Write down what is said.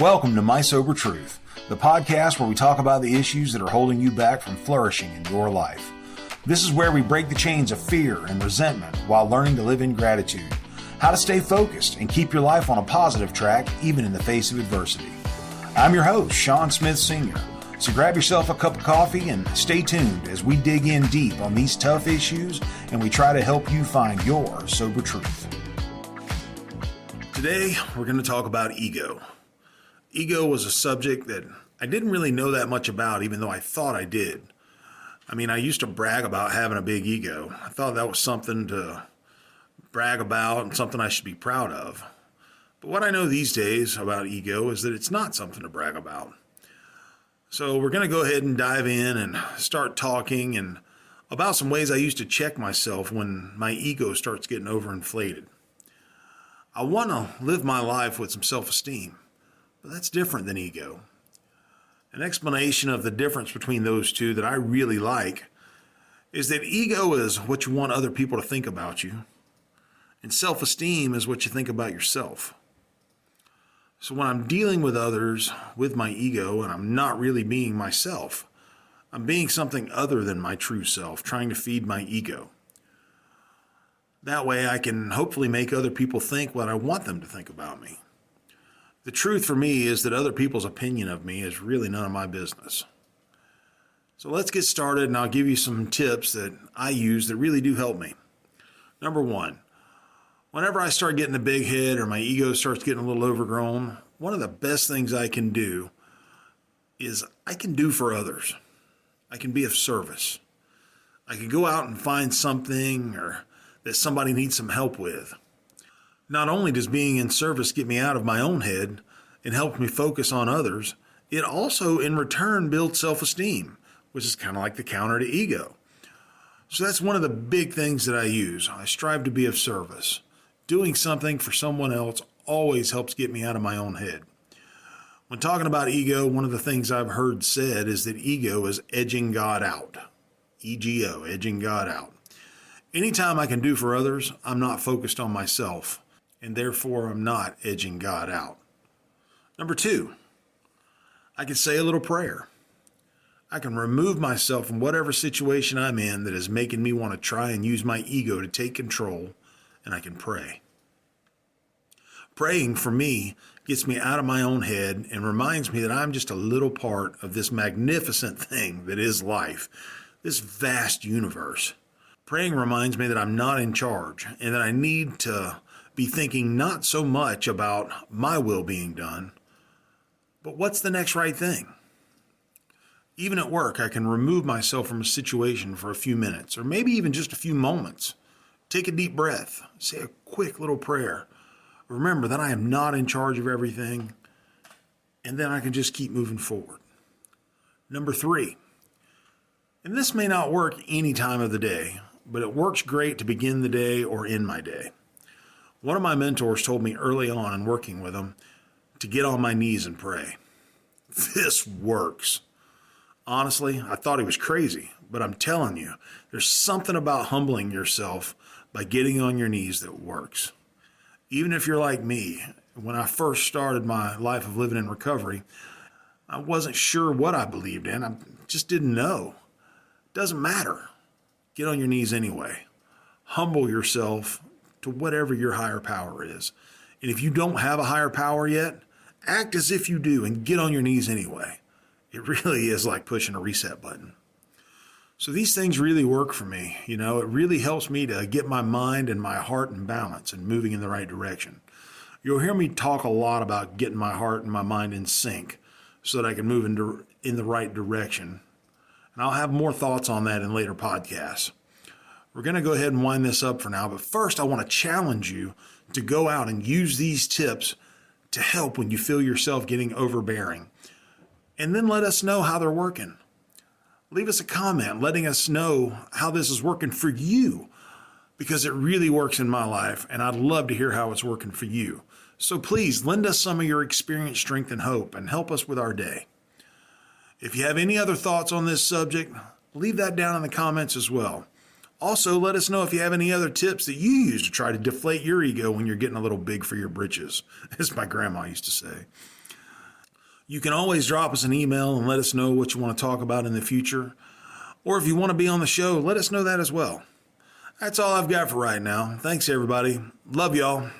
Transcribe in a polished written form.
Welcome to My SoberTruth, the podcast where we talk about the issues that are holding you back from flourishing in your life. This is where we break the chains of fear and resentment while learning to live in gratitude, how to stay focused and keep your life on a positive track even in the face of adversity. I'm your host, Sean Smith Sr., so grab yourself a cup of coffee and stay tuned as we dig in deep on these tough issues and we try to help you find your sober truth. Today, we're going to talk about ego. Ego was a subject that I didn't really know that much about, even though I thought I did. I used to brag about having a big ego. I thought that was something to brag about and something I should be proud of. But what I know these days about ego is that it's not something to brag about. So we're going to go ahead and dive in and start talking and about some ways I used to check myself when my ego starts getting overinflated. I want to live my life with some self-esteem. But that's different than ego. An explanation of the difference between those two that I really like is that ego is what you want other people to think about you, and self-esteem is what you think about yourself. So when I'm dealing with others with my ego and I'm not really being myself, I'm being something other than my true self, trying to feed my ego. That way I can hopefully make other people think what I want them to think about me. The truth for me is that other people's opinion of me is really none of my business. So let's get started and I'll give you some tips that I use that really do help me. Number one, whenever I start getting a big head or my ego starts getting a little overgrown, one of the best things I can do is I can do for others. I can be of service. I can go out and find something or that somebody needs some help with. Not only does being in service get me out of my own head and help me focus on others, it also in return builds self-esteem, which is kind of like the counter to ego. So that's one of the big things that I use. I strive to be of service. Doing something for someone else always helps get me out of my own head. When talking about ego, one of the things I've heard said is that ego is edging God out. EGO, edging God out. Anytime I can do for others, I'm not focused on myself. And therefore, I'm not edging God out. Number two, I can say a little prayer. I can remove myself from whatever situation I'm in that is making me want to try and use my ego to take control, and I can pray. Praying, for me, gets me out of my own head and reminds me that I'm just a little part of this magnificent thing that is life, this vast universe. Praying reminds me that I'm not in charge and that I need to be thinking not so much about my will being done, but what's the next right thing? Even at work, I can remove myself from a situation for a few minutes, or maybe even just a few moments. Take a deep breath, say a quick little prayer. Remember that I am not in charge of everything, and then I can just keep moving forward. Number three, and this may not work any time of the day, but it works great to begin the day or end my day. One of my mentors told me early on in working with him to get on my knees and pray. This works. Honestly, I thought he was crazy, but I'm telling you, there's something about humbling yourself by getting on your knees that works. Even if you're like me, when I first started my life of living in recovery, I wasn't sure what I believed in. I just didn't know. It doesn't matter. Get on your knees anyway. Humble yourself to whatever your higher power is. And if you don't have a higher power yet, act as if you do and get on your knees anyway. It really is like pushing a reset button. So these things really work for me. It really helps me to get my mind and my heart in balance and moving in the right direction. You'll hear me talk a lot about getting my heart and my mind in sync so that I can move in the right direction. And I'll have more thoughts on that in later podcasts. We're going to go ahead and wind this up for now, but first I want to challenge you to go out and use these tips to help when you feel yourself getting overbearing. And then let us know how they're working. Leave us a comment letting us know how this is working for you, because it really works in my life, and I'd love to hear how it's working for you. So please lend us some of your experience, strength, and hope, and help us with our day. If you have any other thoughts on this subject, leave that down in the comments as well. Also, let us know if you have any other tips that you use to try to deflate your ego when you're getting a little big for your britches, as my grandma used to say. You can always drop us an email and let us know what you want to talk about in the future. Or if you want to be on the show, let us know that as well. That's all I've got for right now. Thanks, everybody. Love y'all.